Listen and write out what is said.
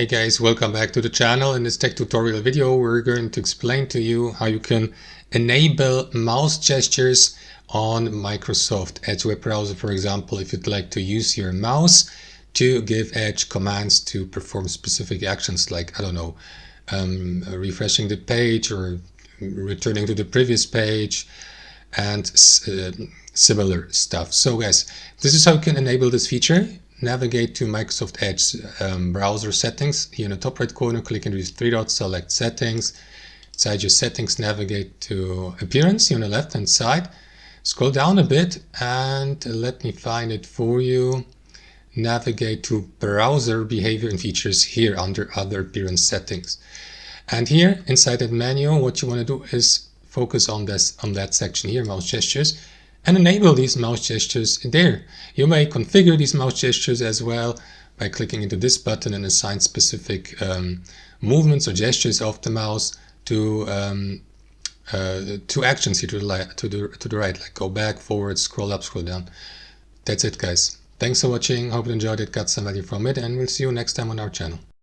Hey guys, welcome back to the channel. In this tech tutorial video, we're going to explain to you how you can enable mouse gestures on Microsoft Edge web browser. For example, if you'd like to use your mouse to give Edge commands to perform specific actions like, I don't know, refreshing the page or returning to the previous page and similar stuff. So guys, this is how you can enable this feature. Navigate to Microsoft Edge browser settings. Here in the top right corner, click into these three dots, select settings. Inside your settings, navigate to appearance here on the left hand side. Scroll down a bit and let me find it for you. Navigate to browser behavior and features here under other appearance settings. And here inside that menu, what you want to do is focus on that section here, mouse gestures, and enable these mouse gestures there. You may configure these mouse gestures as well by clicking into this button and assign specific movements or gestures of the mouse to actions here to the right, like go back, forward, scroll up, scroll down. That's it, guys. Thanks for watching. Hope you enjoyed it, got some value from it, and we'll see you next time on our channel.